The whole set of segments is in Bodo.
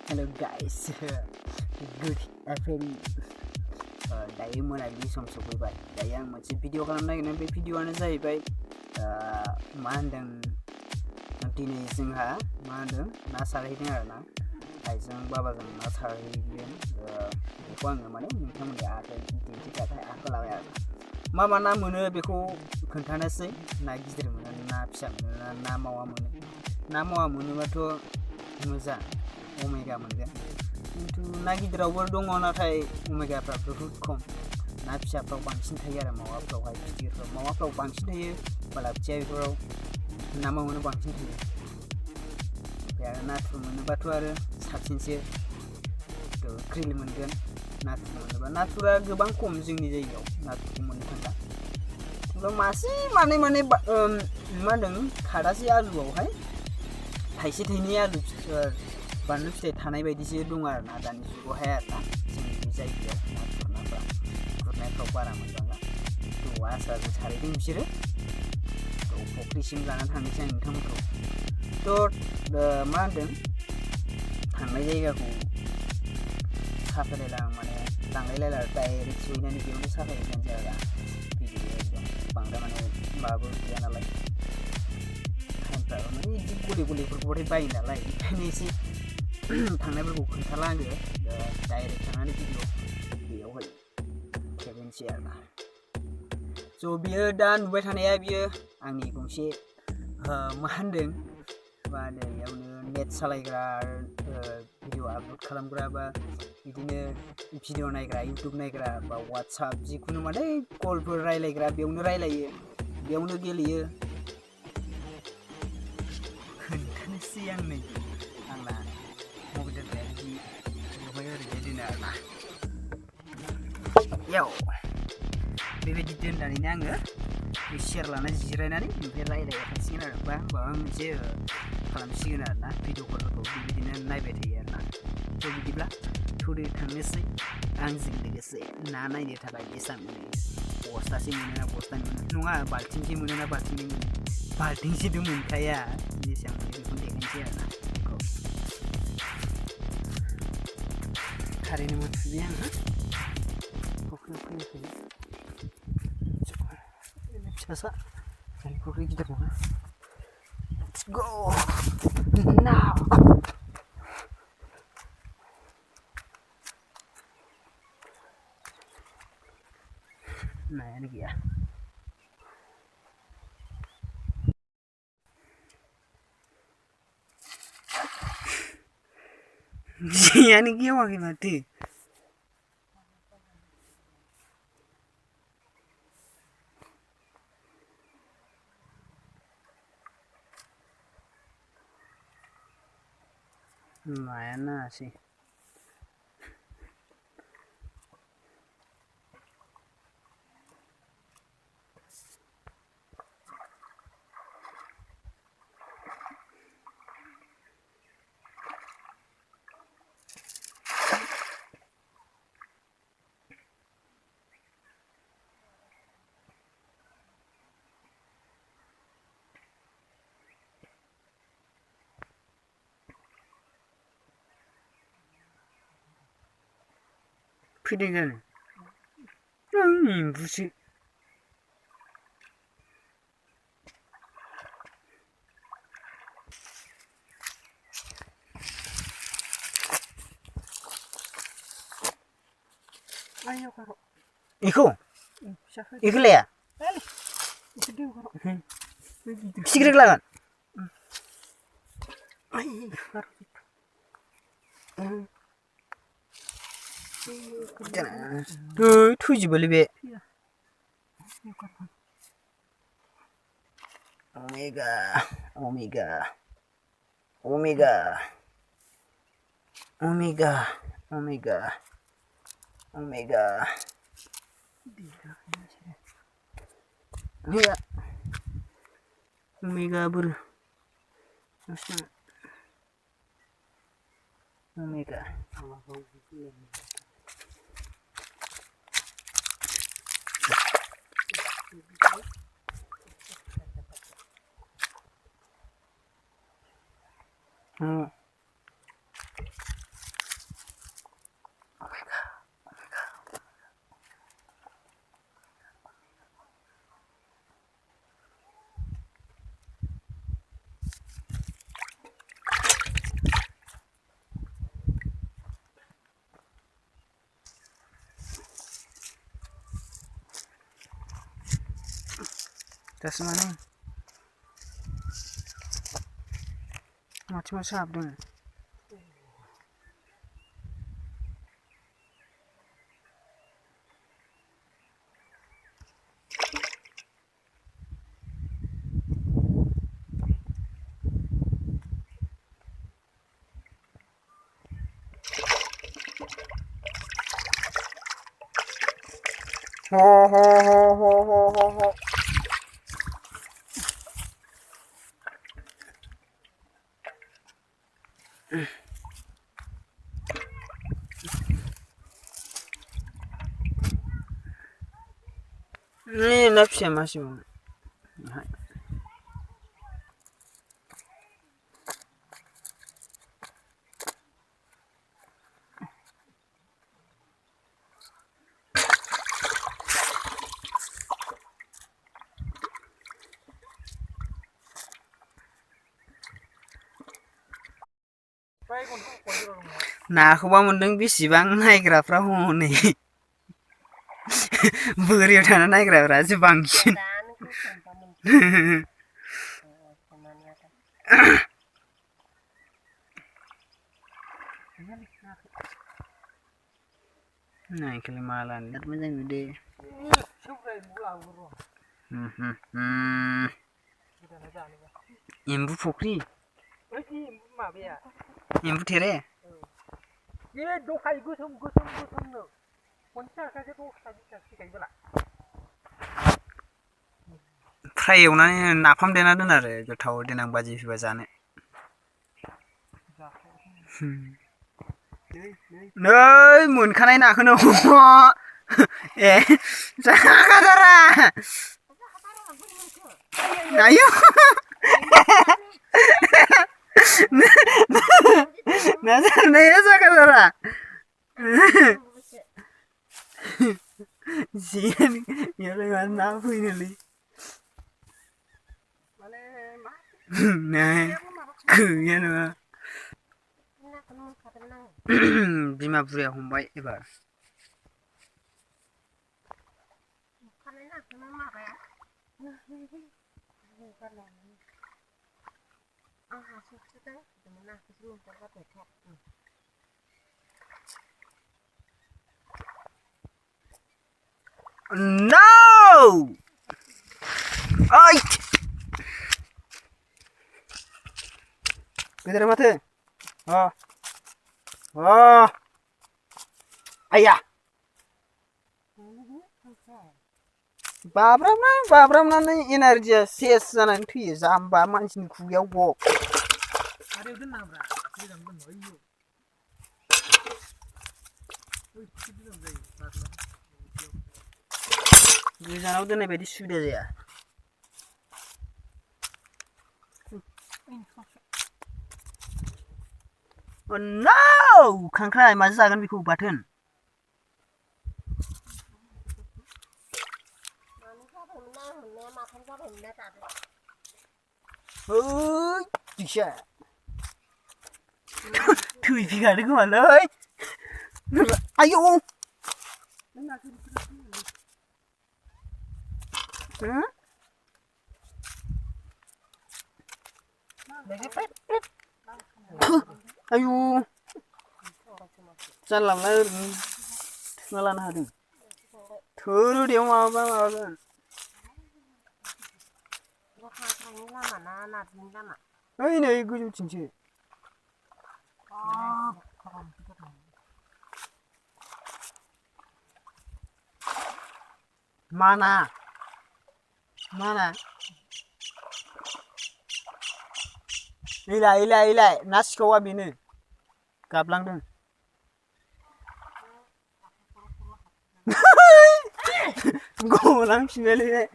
Hello guys, good afternoon. Dayo mo lagi som sopoi. Dayo ang mochi video kalam lagi na video ano jabai. Mandang nanti ni singha mandang nasari ni arna. Aisang baba jang nasari ni. Kuang mana ni kamu dia ada di kata aku lawa. Mama na mono beko kontanase na gidir mono na pisa mono na mawa mono. Na mawa mono bato moza. Omega moनगोन किन्तु ना गिदिरावबो दङ नाथाय ओमेगाफ्रा बहुद खम ना फिसाफ्राव बांसिन थायो आरो मावाफ्रावहाय गिदिरफ्राव मावाफ्राव बांसिन थायो बालाबोथिया बेफोराव ना मावानो बांसिन थायो ओमफ्राय आरो नाथुर मोनोबाथ' आरो साबसिनसो क्रिल मोनगोन नाथुर मोनोबा नाथुरा गोबां खम जोंनि जायगायाव नाथुरखौ मोननो थांला ओमफ्राय मासे माने मा होनदों खादासे आलुआवहाय थाइसे थाइनै आलु बानलु फिथाइ थानाय बायदिसो दं आरो ना दानि जुगावहाय आरो ना जोंनि जायगायाव नाथुरनाफ्रा गुरनायफ्राव बारा मोनबांला थ' आस्राजों सारहैदों बिसोरो थ' फुख्रिसिम लानानै थांनोसै आं नोंथांमोनखौ थ' मा होनदों थांनाय जायगाखौ साफायलायला आं माने लांलायलायला डाइरेक्ट सहैनानै बेयावनो साफायहैगोन जायगा भिडिअ एकदम बांद्राय माने माबाबो गैया नालाय टाइमफ्राबो माने बिदि गलिफोरखौबाथाय बायो नालाय ओंखायनो एसे थांनायफोरखौ खोन्थाला आङो डाइरेक्ट थांनानै भिडिअ बेयावहाय खेबनोसै आरो ना स' बियो दा नुबाय थानाया बियो आंनि गंसे मा होनदों बेयावनो नेट सालायग्रा भिडिअ आपल'ड खालामग्रा बा बिदिनो भिडिअ नायग्रा इउटुब नायग्रा बा वाट्सएप जिखुनु माने कलफोर रायलायग्रा बेयावनो रायलायो बेयावनो गेलेयो खोन्थानोसै आं नै आंना मबाइल दोनग्राया बिदि बेवहाय ओरैनो दोनो आरो ना याव बेबायदि दोननानैनो आङो बे सेयार लाना जिरायनानै ओमफ्राय रायलायबाय थासिगोन आरो बा माबा मोनसे खालामसिगोन आरो ना भिडिअफोरखौ बेबायदिनो नायबाय थायो आरो ना थ' बिदिब्ला थौदो थांनोसै आंजों लोगोसे ना नायनो थाखाय बेसेबां मोनो बस्थासे मोनोना बस्थानै मोनो नङा बाल्थिंसे मोनोना बाल्थिंनै मोनो बाल्थिंसेथ' मोनखाया बेसेबां मोनो बेखौनो देखायनोसै आरो ना थारैनो मोनफैबाय आङो फुख्रियाव फैयो फिसासा फुख्रि गिदिर नङा Let's go now नायानो गैया जेयानो गेवाखै माथो नायानो नाङासै फैदों जानो एम्बुसो इखौ लाया खिग्रिक लागोन थैजोबोलै बे Omega Omega Omega Omega Omega Omega ya Omega ber Omega दासो माने माथो माथो हाबदों ho Ni na fiya masih mau. Nakuba moन्दों बेसेबां नायग्राफ्रा हनै बोरियाव थाना नायग्राफ्रासो बांसिन नायखोलाय मालानि बिराद मोजां नुदों एम्बु फुख्रि एम्बु थेरे ये दखाय गोसोमनो खनसे आखायसो दखाय गायबोला फ्राय एवनानै नाफाम देना दोन आरो गोथाव देनां बाजि होबा जानो नै मोनखानाय नाखौनो ए जागारा नायो नाजानाया जागारा जियानो यालाय मा ना फैनोलै nah gaya nङा बिमा बुरैया हमबाय एबार no ay Dadhiram mate. Ayah. Babramनानै एनार्जिया सेस जानानै थैयो जाम्बा मानसिनि खुगायाव ग आरो दोननाब्रा गोजान दोन ओइयो गोजानाव दोननाय बायदि सुबिदा जाया Oh no! खांख्राय माजों जागोन बेखौ बाथोन ओइ दिसा थैफिखादों खोमालै आयौ आयु जानला मोनला ओरैनो थुना लानो हादों थोरोदेयाव माबागोन ओइ नै गोजौथिंसो mana Ilai na सिखावा बेनो गाबलांदों गलांफिनबायलै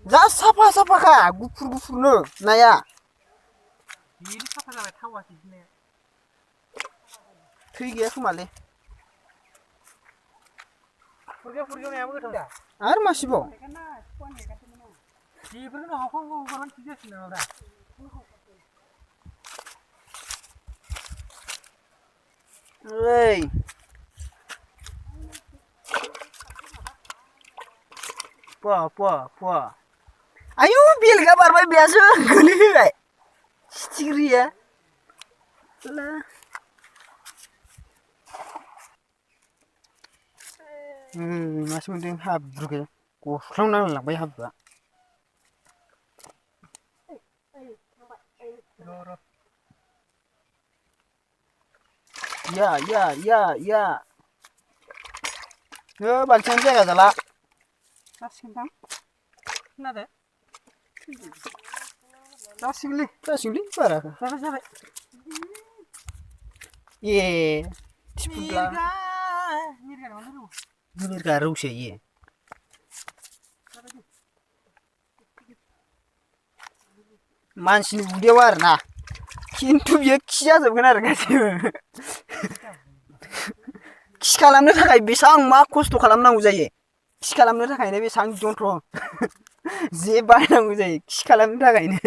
जा साफा साफाखा गुफुरनो नाया बिदि साफा जाबाय थावासै बिदिनो थै गैया खोमालै फुरगेव नायाबो गोथाव दा आरो मासेबाव बेफोरखौनो हगारनानै थिग जासिगोन नामाब्रा ओइ आयु बेलगा बारबाय बेयासो गोलैहोबाय सिथिख्रिया मासो मोनदों हाब्रुखौ गस्लांनांलांबाय हाब्रुआ या बाल्थिंआनो जायगा जाला जासिगोनदां खोनादो जासिगोनलै बारा जाबाय ए थिफुला मिरगा रौसो ये मानसिनि उदैयाव आरोना खिन्थु बियो खि जाजोबगोन आरो गासैबो खि खालामनो थाखाय बेसां मा खस्थ' खालामनांगौ जायो खि खालामनो थाखायनो बेसां जन्थ्र जे बाहायनांगौ जायो खि खालामनो थाखायनो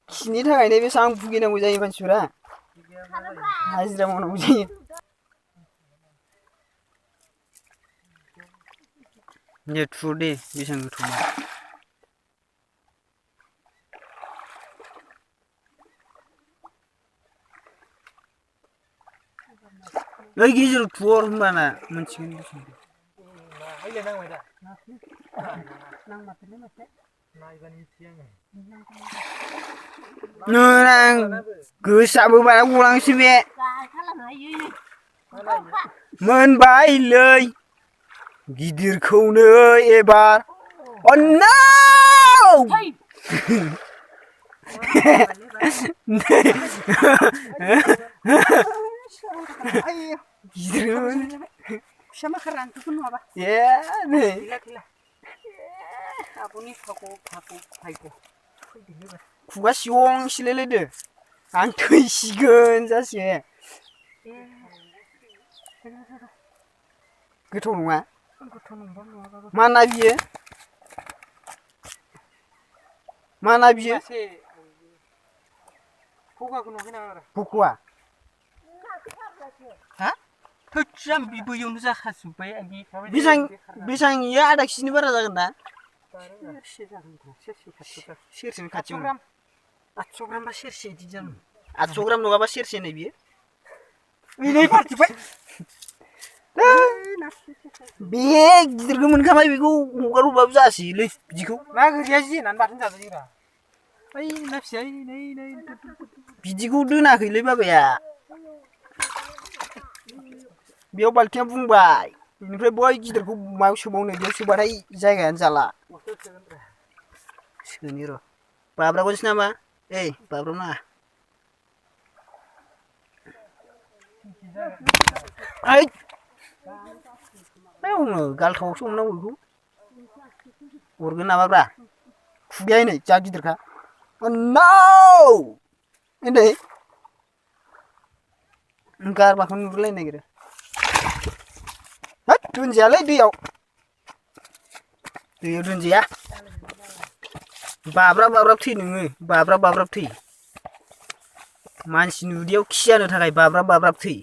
खिनि थाखायनो बेसां भुगिनांगौ जायो मानसिफोरा हाजिरा मावनांगौ जायो दे थुर दे बेसां गोथौ ओइ गेजेराव थुहर होमबाना मोनसिगोन आं गोसाबो बारा गलांसै बे मोनबायलै गिदिरखौनो एबार नो खुगा सियं सिलायलायदो आं थैसिगोन जासिगोन गोथौ नङा माना बियो बुकुआ बैयावनो जाखाजोब्बाय बेसां इयो आधा केजिनि बारा जागोन ना सेरसेनि खाथियाव 800 ग्राम बा सेरसे इदि जागोन 800 ग्राम नङाबा सेरसे नै बियो नै बारजोब्बाय बे गिदिरखौ मोनखाबाय बेखौ हगारहरबाबो जासैलै बिदिखौ ना गैया जिनानै बाथोन जाजायोरा ओइ ना फिसाया नै बिदिखौ दोनाखैलै बाबाया बेयाव बाल्थिङा बुंबाय बेनिफ्राय बै गिदिरखौ मायाव सोबावनो बेयाव सोबाथाय जायगायानो जाला सोनि र' बाब्राबगोनसो नामा ओइ बाब्राब नाङा ओइ गालथावआवसो हमनांगौ बेखौ अरगोन नामाब्रा खुगाया नै जा गिदिरखा नै गारबाखौ नुहुरलायनो नागिरो होद दोनजायालै दैयाव दोनजाया बाब्राब थै नोङो बाब्राब थै मानसिनि उदैयाव खि जानो थाखाय बाब्राब थै